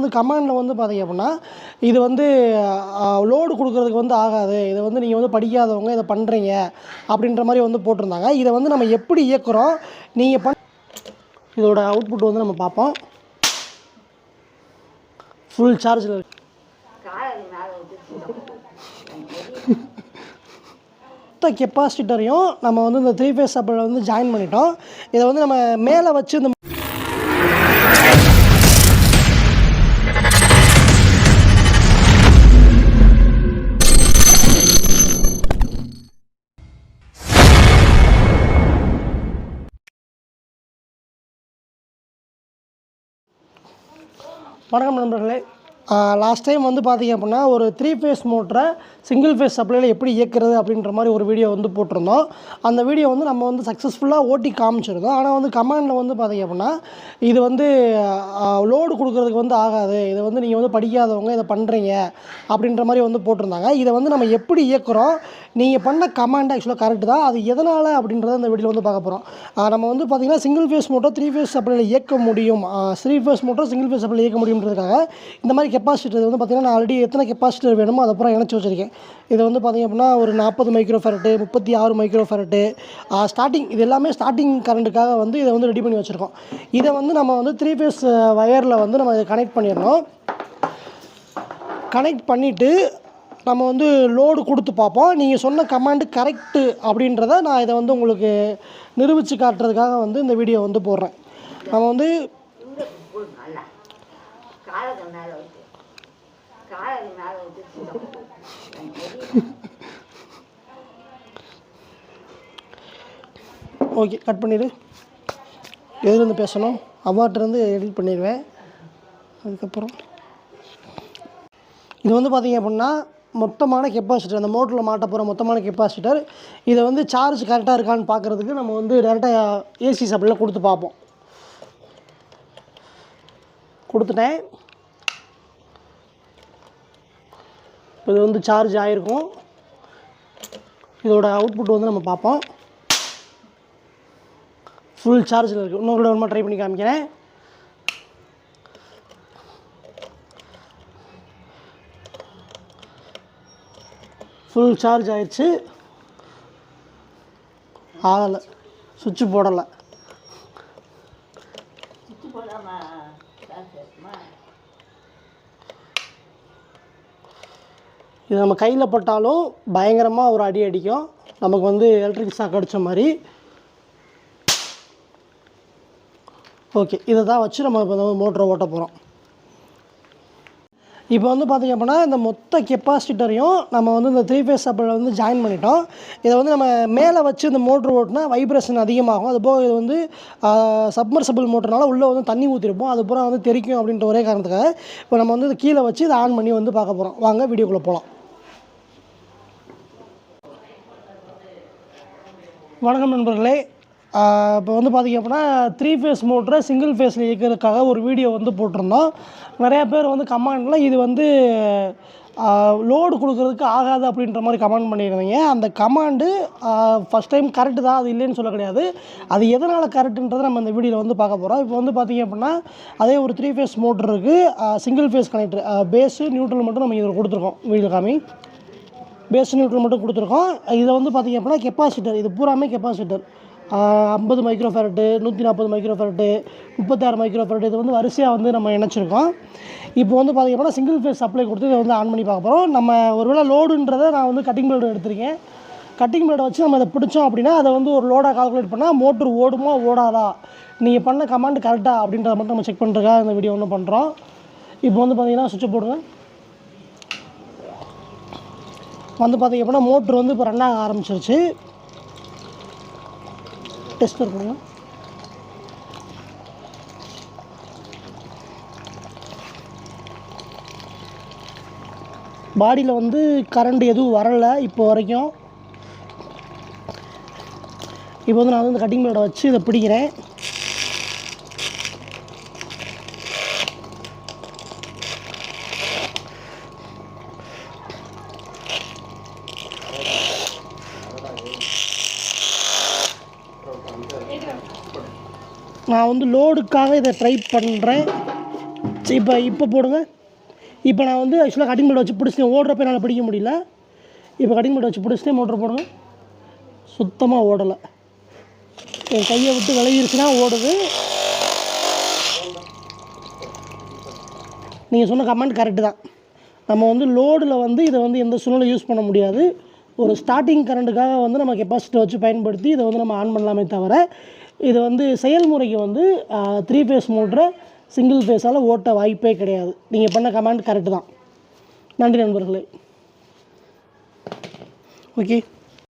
வந்து கமாண்டில் வந்து பார்த்தீங்க அப்படின்னா இது வந்து லோடு கொடுக்குறதுக்கு வந்து ஆகாது, இதை வந்து நீங்கள் வந்து படிக்காதவங்க இதை பண்ணுறீங்க அப்படின்ற மாதிரி வந்து போட்டிருந்தாங்க. இதை வந்து நம்ம எப்படி இயக்குறோம், நீங்கள் இதோட அவுட்புட் வந்து நம்ம பார்ப்போம். ஃபுல் சார்ஜில் இருக்கு. கெப்பாசிட்டரையும் நம்ம வந்து இந்த 3 ஃபேஸ் சப்ளைல வந்து ஜாயின் பண்ணிட்டோம். இதை வந்து நம்ம மேலே வச்சு இந்த வணக்கம் நண்பர்களே. லாஸ்ட் டைம் வந்து பார்த்திங்க அப்படின்னா ஒரு 3 ஃபேஸ் மோட்டரை சிங்கிள் ஃபேஸ் சப்ளையில் எப்படி இயக்கிறது அப்படின்ற மாதிரி ஒரு வீடியோ வந்து போட்டிருந்தோம். அந்த வீடியோ வந்து நம்ம வந்து சக்ஸஸ்ஃபுல்லாக ஓட்டி காமிச்சிருந்தோம். ஆனால் வந்து கமாண்டில் வந்து பார்த்திங்க அப்படின்னா இது வந்து லோடு கொடுக்குறதுக்கு வந்து ஆகாது, இதை வந்து நீங்கள் வந்து படிக்காதவங்க இதை பண்ணுறீங்க அப்படின்ற மாதிரி வந்து போட்டிருந்தாங்க. இதை வந்து நம்ம எப்படி இயக்குறோம், நீங்கள் பண்ண கமாண்ட் ஆக்சுவலாக கரெக்டு தான், அது எதனால் அப்படின்றத இந்த வீடியோவில் வந்து பார்க்க போகிறோம். நம்ம வந்து பார்த்திங்கன்னா சிங்கிள் ஃபேஸ் மோட்டர் 3 ஃபேஸ் சப்ளையில் இயக்க முடியும், 3 ஃபேஸ் மோட்டர் சிங்கிள் ஃபேஸ் சப்ளையில் இயக்க முடியுன்றதுக்காக இந்த மாதிரி கெப்பாசிட்டர் வந்து பார்த்திங்கன்னா நான் ஆல்ரெடி எத்தனை கெப்பாசிட்டர் வேணுமோ அதை அப்புறம் இணைச்சி வச்சுருக்கேன். இது வந்து பார்த்திங்க அப்படின்னா ஒரு 40 மைக்ரோ ஃபேரட்டு, 36 மைக்ரோ ஃபேரட்டு ஸ்டார்டிங், இது எல்லாமே ஸ்டார்டிங் கரண்ட்டுக்காக வந்து இதை வந்து ரெடி பண்ணி வச்சுருக்கோம். இதை வந்து நம்ம வந்து 3 ஃபேஸ் வயரில் வந்து நம்ம இதை கனெக்ட் பண்ணிடணும். கனெக்ட் பண்ணிவிட்டு நம்ம வந்து லோடு கொடுத்து பார்ப்போம். நீங்கள் சொன்ன கமாண்டு கரெக்டு அப்படின்றத நான் இதை வந்து உங்களுக்கு நிரூபித்து காட்டுறதுக்காக வந்து இந்த வீடியோ வந்து போடுறேன். நம்ம வந்து ஓகே, கட் பண்ணிடு. எதுலேருந்து பேசணும், அவாட்டிலேருந்து எடிட் பண்ணிடுவேன். அதுக்கப்புறம் இது வந்து பார்த்திங்க அப்படின்னா மொத்தமான கெப்பாசிட்டர், அந்த மோட்டரில் மாட்ட போகிற மொத்தமான கெப்பாசிட்டர். இதை வந்து சார்ஜ் கரெக்டாக இருக்கான்னு பார்க்குறதுக்கு நம்ம வந்து டேரெக்டாக ஏசி சப்ளையில் கொடுத்து பார்ப்போம். கொடுத்துட்டேன். இது வந்து சார்ஜ் ஆகிருக்கும். இதோட அவுட்புட் வந்து நம்ம பார்ப்போம். ஃபுல் சார்ஜில் இருக்குது. இன்னொரு ஒன்று ட்ரை பண்ணி காமிக்கிறேன். ஃபுல் சார்ஜ் ஆயிடுச்சு. ஆகலை, சுவிட்சு போடலை. இது நம்ம கையில் பட்டாலும் பயங்கரமாக ஒரு அடி அடிக்கும், நமக்கு வந்து எலக்ட்ரிக் ஷாக் அடித்த மாதிரி. ஓகே, இதை தான் வச்சு நம்ம இப்போ மோட்டரை ஓட்ட போகிறோம். இப்போ வந்து பார்த்திங்க அப்படின்னா இந்த மொத்த கெப்பாசிட்டரையும் நம்ம வந்து இந்த 3 ஃபேஸ் சப்ளைல வந்து ஜாயின் பண்ணிட்டோம். இதை வந்து நம்ம மேலே வச்சு இந்த மோட்ரு ஓட்டினா வைப்ரேஷன் அதிகமாகும். அதுபோக இது வந்து சப்மர்சபிள் மோட்டர்னால உள்ளே வந்து தண்ணி ஊற்றிருப்போம், அது பூரா வந்து தெரிக்கும் அப்படின்ற ஒரே காரணத்துக்காக இப்போ நம்ம வந்து கீழே வச்சு இதை ஆன் பண்ணி வந்து பார்க்க போகிறோம். வாங்க வீடியோக்குள்ளே போகலாம். வணக்கம் நண்பர்களே. இப்போ வந்து பார்த்திங்க அப்படின்னா 3 ஃபேஸ் மோட்டரை சிங்கிள் ஃபேஸில் இயக்கிறதுக்காக ஒரு வீடியோ வந்து போட்டிருந்தோம். நிறையா பேர் வந்து கமெண்டில் இது வந்து லோடு கொடுக்குறதுக்கு ஆகாது அப்படின்ற மாதிரி கமெண்ட் பண்ணியிருந்தீங்க. அந்த கமாண்டு ஃபஸ்ட் டைம் கரெக்டு தான், அது இல்லைன்னு சொல்ல கிடையாது. அது எதனால் கரெக்டுன்றதை நம்ம இந்த வீடியோவில் வந்து பார்க்க போகிறோம். இப்போ வந்து பார்த்திங்க அப்படின்னா அதே ஒரு 3 ஃபேஸ் மோட்டர் இருக்குது, single phase connector, phase neutral மட்டும் நம்ம இதில் கொடுத்துருக்கோம். வீடியோ காமி, பேஸ் நியூட்ரல் மட்டும் கொடுத்துருக்கோம். இதை வந்து பார்த்திங்க அப்படின்னா கெப்பாசிட்டர், இது பூராமே கெப்பாசிட்டர் 50 மைக்ரோ ஃபேரட்டு, 140 மைக்ரோ ஃபேரட்டு, 36 மைக்ரோ ஃபேரட்டு, இது வந்து வரிசையாக வந்து நம்ம இணைச்சிருக்கோம். இப்போ வந்து பார்த்திங்க அப்படின்னா சிங்கிள் ஃபேஸ் சப்ளை கொடுத்து இதை வந்து ஆன் பண்ணி பார்க்க போகிறோம். நம்ம ஒருவேளை லோடுன்றதை நான் வந்து கட்டிங் பிளேடு எடுத்திருக்கேன். கட்டிங் பிளேடை வச்சு நம்ம அதை பிடிச்சோம் அப்படின்னா அதை வந்து ஒரு லோடாக கால்குலேட் பண்ணால் மோட்ரு ஓடுமா ஓடாதா, நீங்கள் பண்ண கமாண்டு கரெக்டாக அப்படின்றத மட்டும் நம்ம செக் பண்ணுறதுக்காக இந்த வீடியோ ஒன்று பண்ணுறோம். இப்போ வந்து பார்த்திங்கன்னா சுவிட்சை போடுங்க. வந்து பார்த்திங்க அப்படின்னா மோட்ரு வந்து இப்போ ரன் ஆக ஆரம்பிச்சிருச்சு. டெஸ்டர் பண்ணுங்க. பாடியில் வந்து கரண்ட் எதுவும் வரலை இப்போ வரைக்கும். இப்போ வந்து நான் வந்து இந்த கட்டிங் பிளேடை வச்சு இதை பிடிக்கிறேன். நான் வந்து லோடுக்காக இதை ட்ரை பண்ணுறேன். சரி இப்போ போடுங்க. இப்போ நான் வந்து ஆக்சுவலாக கட்டிங் போர்டு வச்சு பிடிச்சிட்டேன், ஓடுறப்ப என்னால் பிடிக்க முடியல. இப்போ கட்டிங் போர்டு வச்சு பிடிச்சிட்டே மோட்டர் போடுங்க. சுத்தமாக ஓடலை. என் கையை விட்டு விலகிருச்சுன்னா ஓடுது. நீங்கள் சொன்ன கமெண்ட் கரெக்டு தான். நம்ம வந்து லோடில் வந்து இதை வந்து எந்த சூழ்நிலை யூஸ் பண்ண முடியாது. ஒரு ஸ்டார்டிங் கரண்ட்டுக்காக வந்து நம்ம கெப்பாசிட்டர் வச்சு பயன்படுத்தி இதை வந்து நம்ம ஆன் பண்ணலாமே தவிர, இது வந்து செயல்முறைக்கு வந்து 3 ஃபேஸ் மோட்டரை சிங்கிள் ஃபேஸால் ஓட்ட வாய்ப்பே கிடையாது. நீங்கள் பண்ண கமெண்ட் கரெக்டு தான். நன்றி நண்பர்களே. ஓகே.